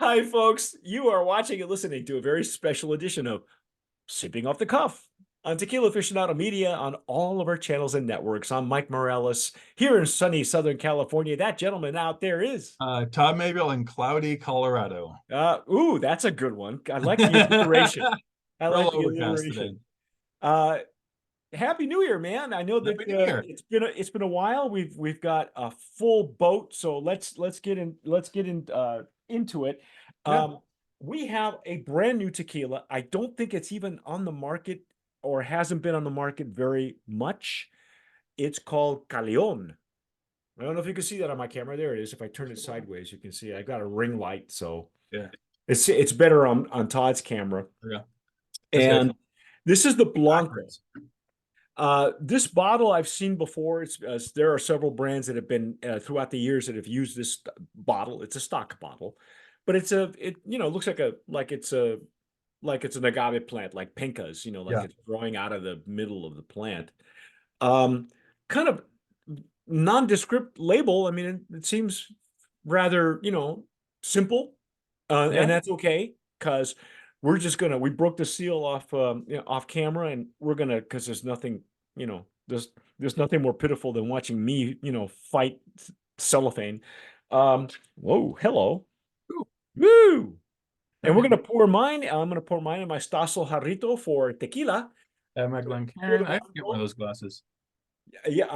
Hi, folks. You are watching and listening to a very special edition of Sipping Off the Cuff on Tequila Aficionado Media on all of our channels and networks. I'm Mike Morales here in sunny Southern California. That gentleman out there is. Todd Mayville in cloudy Colorado. Ooh, that's a good one. I like the alliteration. I like Real the overcast today. alliteration. Uh, Happy New Year, man! I know that Happy New Year. it's been a while. We've got a full boat, so let's get into it. Yeah. We have a brand new tequila. I don't think it's even on the market or hasn't been on the market very much. It's called Caleon. I don't know if you can see that on my camera. There it is. If I turn it sideways, you can see I got a ring light, so Yeah. it's better on Todd's camera. Yeah. And this is the Blanco. Backwards. This bottle I've seen before. There are several brands that have been throughout the years that have used this bottle. It's a stock bottle, but it looks like it's an agave plant, like pincas, like Yeah. it's growing out of the middle of the plant. Kind of nondescript label. I mean, it seems rather, simple, Yeah. and that's okay because we broke the seal off off camera, and we're gonna because there's nothing, there's nothing more pitiful than watching me, fight cellophane. Whoa, hello, Ooh. woo, and we're gonna pour mine. I'm gonna pour mine in my Stasso Jarrito for tequila. My Glencairn. I have to get one of those glasses. Yeah,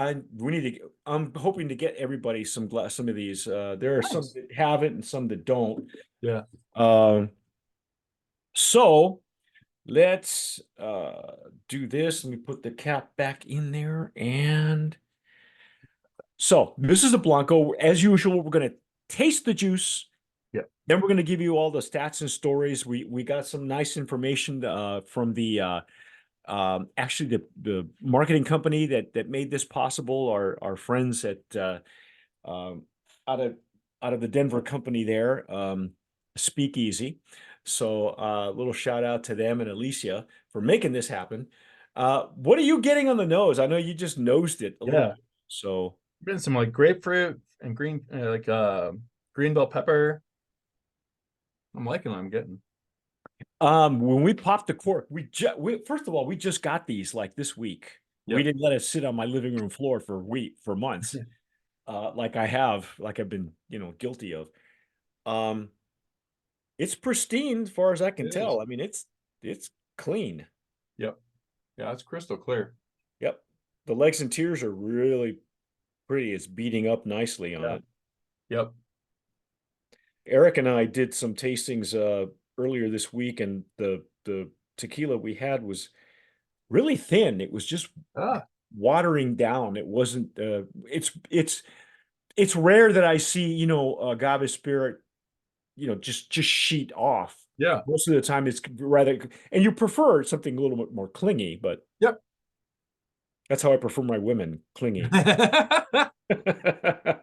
I'm hoping to get everybody some some of these. There are some Nice. that have it and some that don't. Yeah. Um, so let's do this. Let me put the cap back in there. And so this is a Blanco. As usual, we're going to taste the juice. Yeah. Then we're going to give you all the stats and stories. We got some nice information from the actually the marketing company that made this possible. Our friends at um, out of the Denver company there, Speakeasy. So a little shout out to them and Alicia for making this happen. What are you getting on the nose? I know you just nosed it a little Yeah. bit. So Been some like grapefruit and green bell pepper. I'm liking what I'm getting. when we popped the cork, first of all, we just got these like this week. We Yep. didn't let it sit on my living room floor for months. Like I've been, guilty of. Um, it's pristine as far as I can It is. tell. I mean, it's clean. Yep. Yeah, it's crystal clear. Yep. The legs and tears are really pretty. It's beating up nicely on Yeah. it. Yep. Eric and I did some tastings earlier this week, and the tequila we had was really thin. It was just Ah. watering down. It wasn't it's rare that I see, agave spirit, just sheet off. Yeah. Most of the time it's rather, and you prefer something a little bit more clingy, but Yep. that's how I prefer my women, clingy.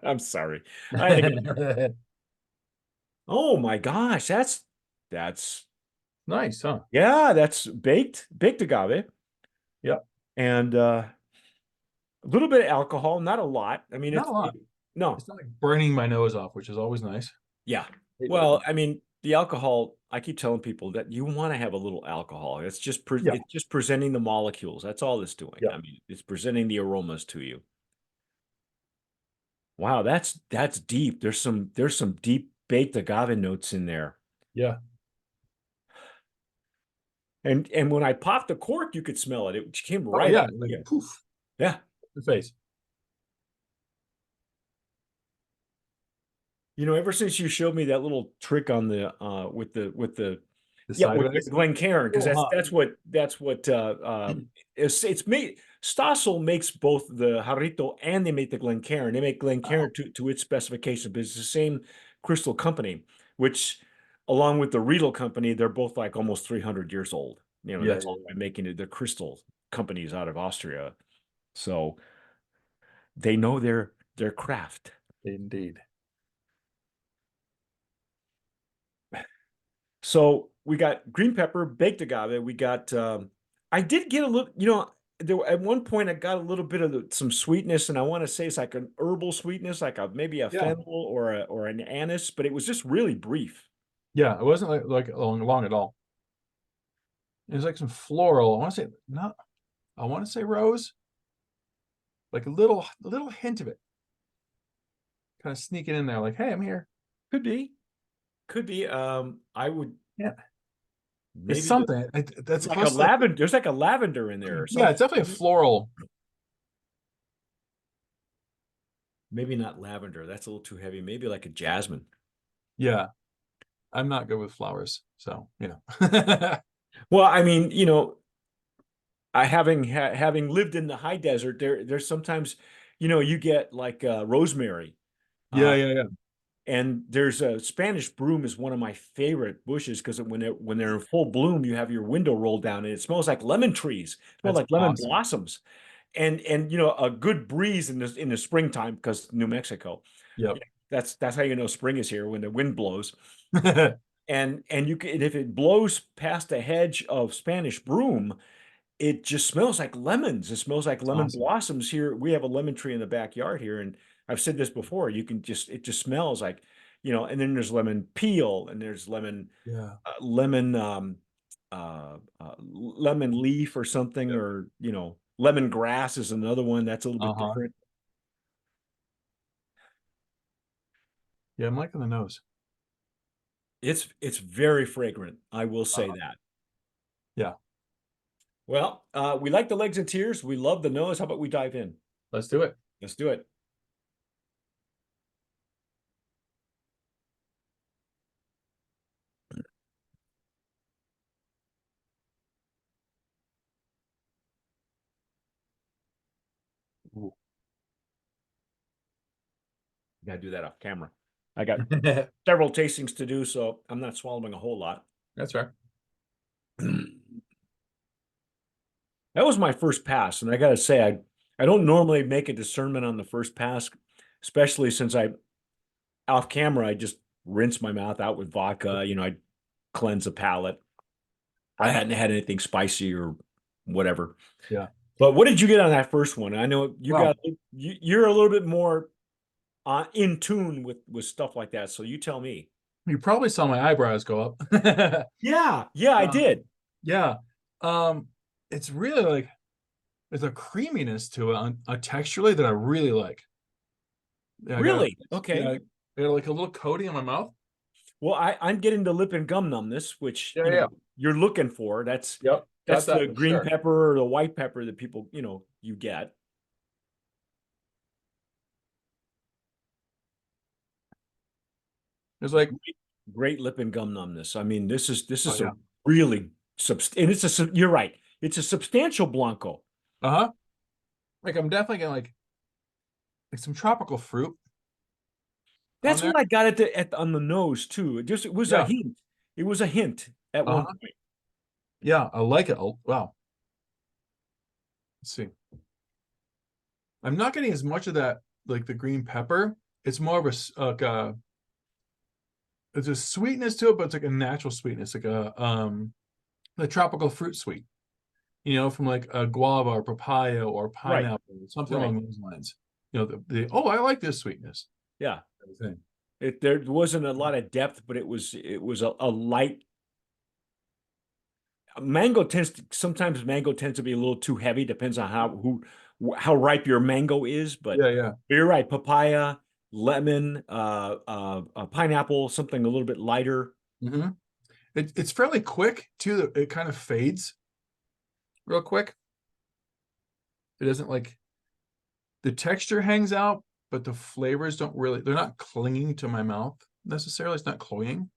I'm sorry. I had to get, oh my gosh, that's Nice, huh? yeah, that's baked agave. Yep. And a little bit of alcohol, not a lot. I mean, Not a lot. no, It's not like burning my nose off, which is always nice. yeah. Well, I mean, the alcohol, I keep telling people that you want to have a little alcohol. Yeah. It's just presenting the molecules. That's all it's doing. Yeah. I mean, it's presenting the aromas to you. Wow, that's deep. There's some deep baked agave notes in there. Yeah. And when I popped the cork, you could smell it. It came Oh right yeah, out. like Yeah. poof, Yeah. the face. Ever since you showed me that little trick on the with the The yeah, with sideways. Glencairn, because Cool, huh? that's what it's made. Stossel makes both the Jarrito and they make the Glencairn. They make Wow. Glencairn to its specification, but it's the same crystal company, which along with the Riedel company, they're both like almost 300 years old. Yeah, That's yeah, all by making it the crystal companies out of Austria. So they know their craft. yeah. Indeed. So we got green pepper, baked agave. We got I did get a little, there at one point I got a little bit of some sweetness, and I want to say it's like an herbal sweetness, like maybe a Yeah. fennel or an anise, but it was just really brief. Yeah, it wasn't like long at all. It was like some floral. I want to say not. I want to say rose, like a little hint of it, kind of sneaking in there, like, "Hey, I'm here." Could be, could be. I would Yeah, it's maybe something. That's like a close to like, lavender. There's like a lavender in there or yeah, something. it's definitely a floral. Maybe not lavender. That's a little too heavy. Maybe like a jasmine. Yeah, I'm not good with flowers, so you know. Well, I mean, I having lived in the high desert, there's sometimes, you get like rosemary. Yeah, Uh, yeah, yeah. and there's a Spanish broom is one of my favorite bushes because when they're in full bloom, you have your window rolled down and it smells like lemon trees. It smells That's like lemon awesome. blossoms. And a good breeze in the springtime because New Mexico. Yep. Yeah, that's how you know spring is here when the wind blows. And you can, if it blows past a hedge of Spanish broom, it just smells like lemons. It smells like That's lemon awesome. blossoms here. We have a lemon tree in the backyard here, and I've said this before. It just smells like, and then there's lemon peel, and there's Yeah. lemon leaf or something, Yep. or lemon grass is another one that's a little bit Uh-huh. different. Yeah, I'm liking the nose. It's very fragrant. I will say Uh-huh. that. Yeah, Well, we like the legs and tears. We love the nose. How about we dive in? let's do it. Let's do it. Ooh. Gotta do that off camera. I got several tastings to do, so I'm not swallowing a whole lot. That's right. That was my first pass, and I gotta say, I don't normally make a discernment on the first pass, especially since I off camera I just rinse my mouth out with vodka. I cleanse the palate. I hadn't had anything spicy or whatever. Yeah. But what did you get on that first one? I know Well, you're a little bit more in tune with stuff like that, so you tell me. you probably saw my eyebrows go up. Yeah, yeah, I Um, did. yeah. Um, it's really like there's a creaminess to it on texturally that I really like. Yeah, I got Really? Okay. yeah, I got like a little coating on my mouth. Well, I'm getting the lip and gum numbness, which Yeah, yeah. you're looking for. That's Yep. Got that's that the for green sure. pepper or the white pepper that people you get. It's like, Great, great lip and gum numbness. I mean, this is oh a yeah. really and you're right. It's a substantial Blanco. Uh-huh. Like I'm definitely getting like some tropical fruit on That's there. what I got on the nose too. It was a Yeah. hint. It was a hint at one Uh-huh. point. Yeah, I like it. Oh, wow. Let's see. I'm not getting as much of that like the green pepper. It's more of like a it's a sweetness to it, but it's like a natural sweetness, like a tropical fruit sweet, from like a guava or papaya or Right, pineapple, something right. along those lines. The oh, I like this sweetness. Yeah. Kind of thing. There wasn't a lot of depth, but it was a light sometimes mango tends to be a little too heavy, depends on how ripe your mango is, but Yeah, yeah. you're right, papaya, lemon, pineapple, something a little bit lighter. Hmm. It's fairly quick too. It kind of fades real quick. It doesn't like the texture hangs out, but the flavors don't really, they're not clinging to my mouth necessarily. It's not cloying.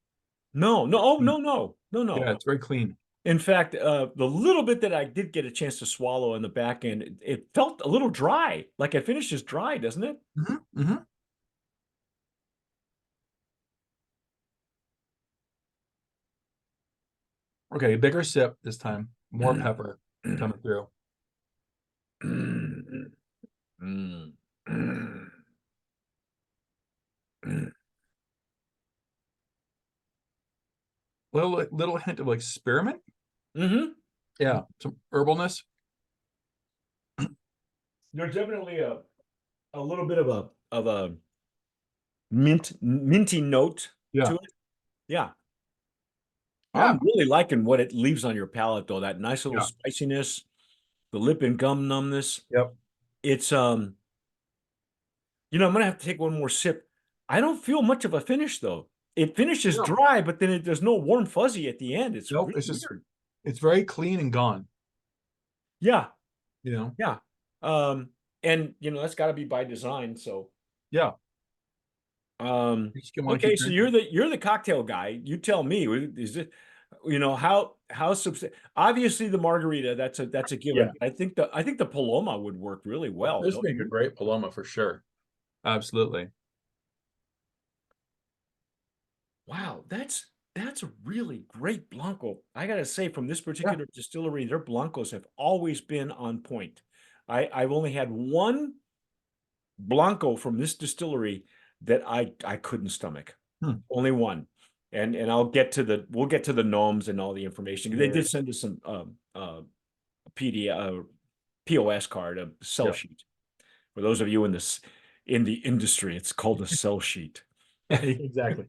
No, no, oh, no, no, no, Yeah, no. it's very clean. In fact, the little bit that I did get a chance to swallow in the back end, it felt a little dry, like it finishes dry, doesn't it? Hmm. Hmm. Okay, bigger sip this time. More pepper coming through. Mm, mm, mm, mm. Little hint of like spearmint. Mhm. Yeah, some herbalness. There's definitely a little bit of a minty note to Yeah, it. Yeah. Yeah. I'm really liking what it leaves on your palate, though. That nice little Yeah. spiciness, the lip and gum numbness. Yep. It's I'm gonna have to take one more sip. I don't feel much of a finish though. It finishes No. dry, but then there's no warm fuzzy at the end. It's Nope. really It's just weird. it's very clean and gone. Yeah, You know. yeah. Um, and that's got to be by design. So, Yeah. um, You just want to okay, keep so drinking. you're the cocktail guy. You tell me, is it, how obviously the margarita, that's a given. Yeah. I think the Paloma would work really well, This don't make a you? great Paloma for sure. Absolutely. Wow, that's a really great Blanco. I gotta say, from this Yeah. particular distillery, their Blancos have always been on point. I've only had one Blanco from this distillery that I couldn't stomach. Hmm. Only one. And we'll get to the gnomes and all the information. They Yeah. did send us some PD POS card, a sell Yeah. sheet. For those of you in the industry, it's called a sell sheet. Exactly.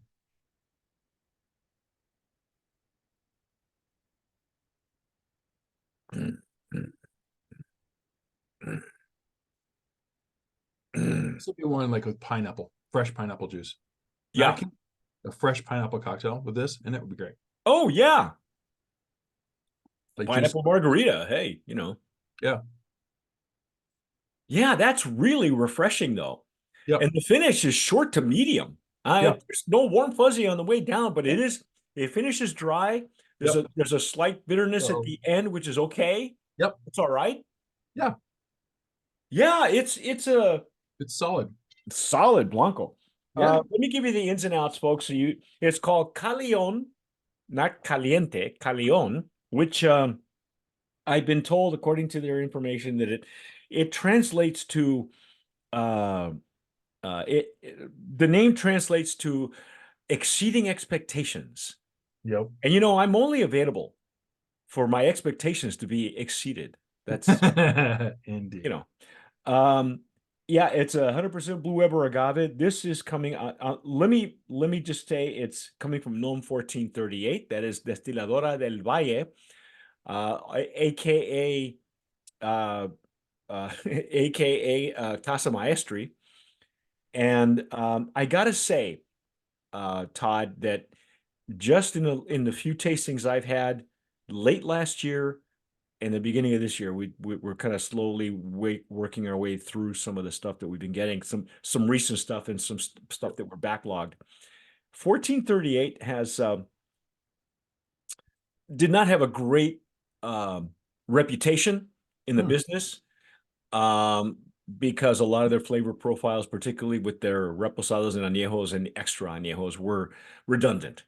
This would be one like with pineapple, fresh pineapple juice. Yeah. Imagine a fresh pineapple cocktail with this, and that would be great. Oh yeah. Like juice. Pineapple margarita. Hey, Yeah. Yeah, that's really refreshing though. Yep. And the finish is short to medium. Yeah. There's no warm fuzzy on the way down, but Yep. it finishes dry. There's Yep. a slight bitterness at So, the end, which is okay. yep. It's all right. Yeah. Yeah, it's a It's solid. solid Blanco. Yeah. Let me give you the ins and outs, folks. It's called Caleon, not Caliente, Caleon, which I've been told, according to their information, that it translates to uh, the name translates to exceeding expectations. Yep. And I'm only available for my expectations to be exceeded. That's you Indeed. know. Um, yeah, it's 100% Blue Weber agave. This is coming. Let me just say it's coming from NOM 1438. That is Destiladora del Valle, aka aka Casa Maestri. And I gotta say, Todd, that just in the few tastings I've had late last year and the beginning of this year, we're kind of slowly working our way through some of the stuff that we've been getting, some recent stuff and some stuff that were backlogged. 1438 has did not have a great reputation in the Hmm. business, um, because a lot of their flavor profiles, particularly with their reposados and añejos and extra añejos, were redundant,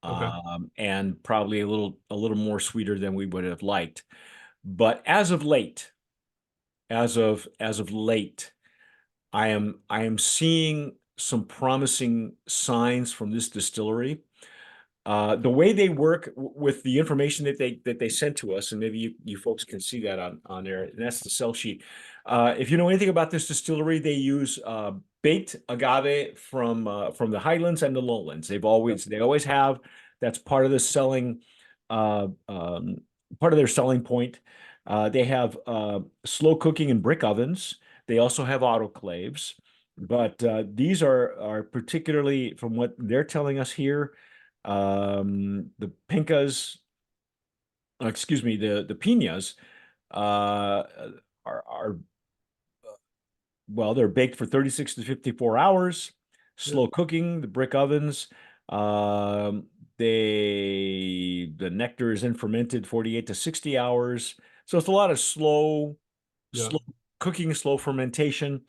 Okay. and probably a little more sweeter than we would have liked. But as of late, I am seeing some promising signs from this distillery. The way they work with the information that they sent to us, and maybe you folks can see that on there, and that's the sell sheet. If you know anything about this distillery, they use baked agave from the highlands and the lowlands. Yep. They always have. That's part of the selling, uh, um, part of their selling point. They have slow cooking in brick ovens. They also have autoclaves, but these are particularly, from what they're telling us here, the pincas, excuse me, the pinas, uh, are well, they're baked for 36 to 54 hours, Yep. slow cooking, the brick ovens. Um, the nectar is in fermented 48 to 60 hours. So it's a lot of Yeah. slow cooking, slow fermentation.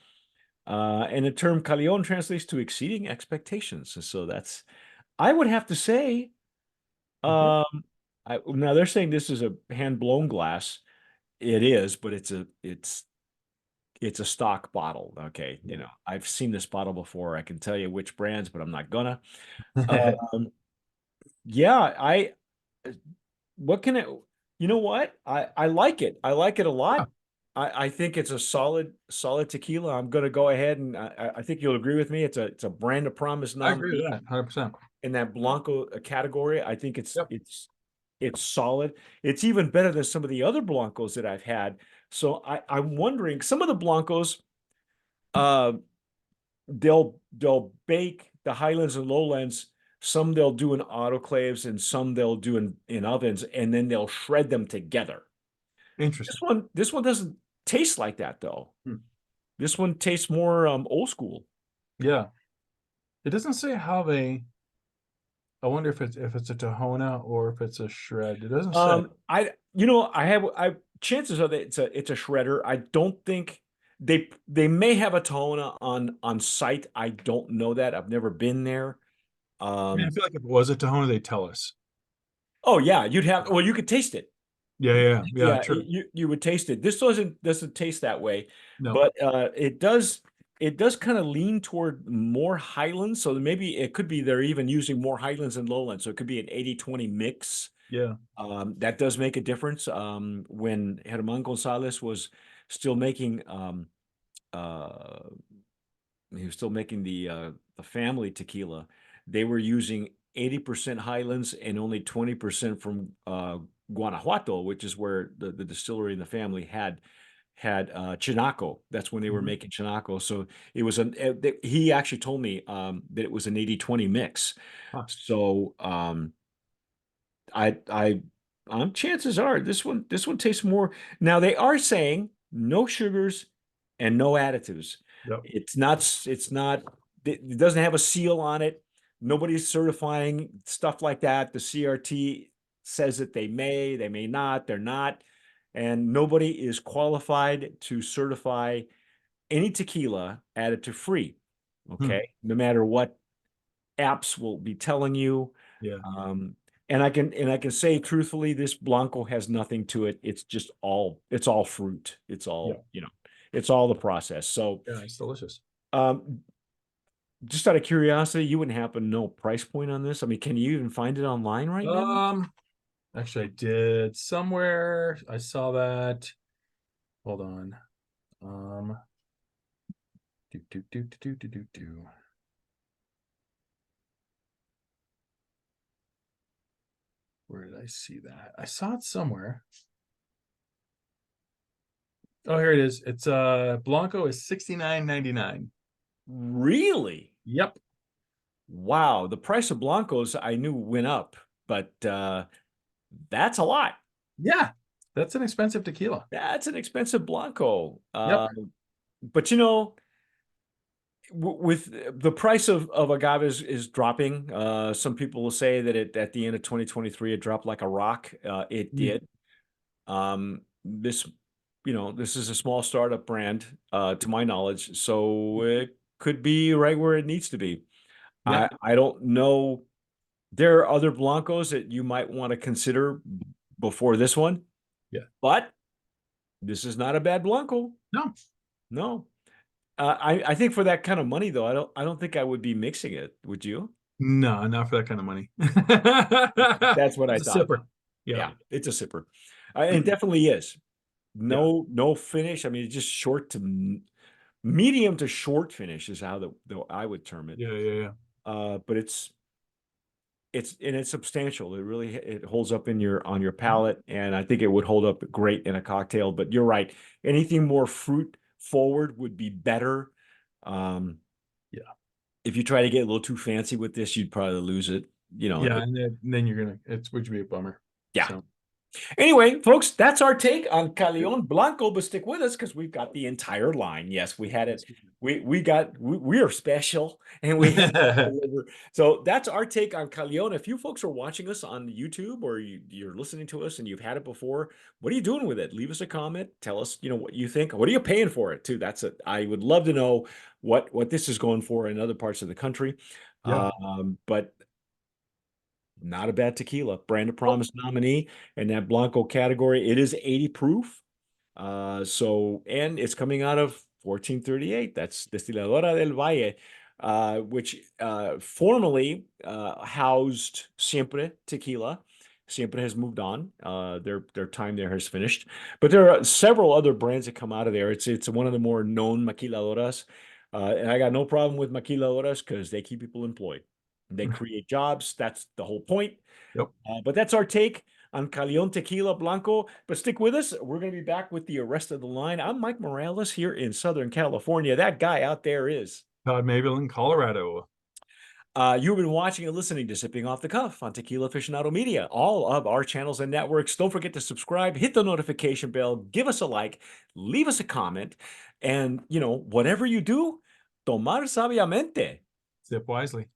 And the term Caleon translates to exceeding expectations. So I would have to say, Okay. um, now they're saying this is a hand blown glass. It is, but it's a stock bottle. Okay, I've seen this bottle before. I can tell you which brands, but I'm not gonna. Um, yeah, what can it? You know what? I like it. I like it a lot. I think it's a solid tequila. I'm going to go ahead and I think you'll agree with me. It's a brand of promise I agree with nominee that 100%. in that Blanco category. I think Yep. it's solid. It's even better than some of the other Blancos that I've had. So I'm wondering, some of the Blancos, uh, they'll bake the highlands and lowlands. Some they'll do in autoclaves, and some they'll do in ovens, and then they'll shred them together. Interesting. This one doesn't taste like that though. Hmm. This one tastes more old school. Yeah. It doesn't say how they. I wonder if it's a Tahona or if it's a shred. It doesn't say. I chances are that it's a shredder. I don't think they may have a Tahona on site. I don't know that. I've never been there. I mean, I Um, feel like if it was a Tahona, they'd tell us. oh yeah, well, you could taste it. Yeah, yeah, yeah. Yeah, True. you would taste it. This doesn't taste that way, No. but it does kind of lean toward more Highlands. So maybe it could be they're even using more Highlands and Lowlands. So it could be an 80-20 mix. Yeah. That does make a difference. When Herman Gonzalez was still making uh, he was still making the family tequila, they were using 80% Highlands and only 20% from Guanajuato, which is where the distillery and the family had Chinaco. That's when they were Mhm. making Chinaco. So it was he actually told me that it was an 80-20 mix. Huh. So I I chances are this one tastes more. Now they are saying no sugars and no additives. Yep. It's not it doesn't have a seal on it. Nobody's certifying stuff like that. The CRT says that they may not, they're not. And nobody is qualified to certify any tequila additive free. Hmm. Okay. No matter what apps will be telling you. Yeah. Um, and I can say truthfully, this Blanco has nothing to it. It's all fruit. It's Yeah. all, it's all the process. So, Yeah. It's delicious. um, just out of curiosity, you wouldn't happen to know price point on this? I mean, can you even find it online right now? Um, Actually, I did somewhere. I saw that. Hold on. Um, do. Where did I see that? I saw it somewhere. Oh, here it is. It's Blanco is 69.99. Really? Yep. Wow. The price of Blancos I knew went up, but that's a lot. Yeah. That's an expensive tequila. That's an expensive Blanco. Yep. But with the price of agave is dropping. Some people will say that at the end of 2023 it dropped like a rock. It Mm. did. This is a small startup brand, to my knowledge, so it could be right where it needs to be. Yeah. I don't know. There are other Blancos that you might want to consider before this one, Yeah. but this is not a bad Blanco. No. No. I think for that kind of money though, I don't think I would be mixing it. Would you? No, not for that kind of money. That's what I It's a thought. sipper. Yeah. Yeah, it's a sipper. It definitely is. Yeah. No finish. I mean, it's just medium to short finish is how I would term it. Yeah. Yeah. Yeah. But it's substantial. It holds up on your palate, and I think it would hold up great in a cocktail. But you're right. Anything more fruit forward would be better. Um, Yeah. if you try to get a little too fancy with this, you'd probably lose it. Yeah. And then you're gonna which would be a bummer. Yeah. So Anyway, folks, that's our take on Caleon Blanco, but stick with us because we've got the entire line. Yes, we had it. We are special and we had to deliver. So that's our take on Caleon. If you folks are watching us on YouTube or you're listening to us and you've had it before, what are you doing with it? Leave us a comment. Tell us, what you think. What are you paying for it too? I would love to know what this is going for in other parts of the country. yeah. But not a bad tequila. Brand of Oh, Promise nominee in that Blanco category. It is 80 proof. And it's coming out of 1438. That's Destiladora del Valle, which formerly housed Siempre Tequila. Siempre has moved on. Their time there has finished. But there are several other brands that come out of there. It's one of the more known maquiladoras. And I got no problem with maquiladoras because they keep people employed. They create jobs. That's the whole point. Yep. But that's our take on Caleon Tequila Blanco. But stick with us. We're going to be back with the rest of the line. I'm Mike Morales here in Southern California. That guy out there is Todd, Mayville in Colorado. You've been watching and listening to Sipping Off the Cuff on Tequila Aficionado Media, all of our channels and networks. Don't forget to subscribe, hit the notification bell, give us a like, leave us a comment, and, whatever you do, tomar sabiamente. Sip wisely.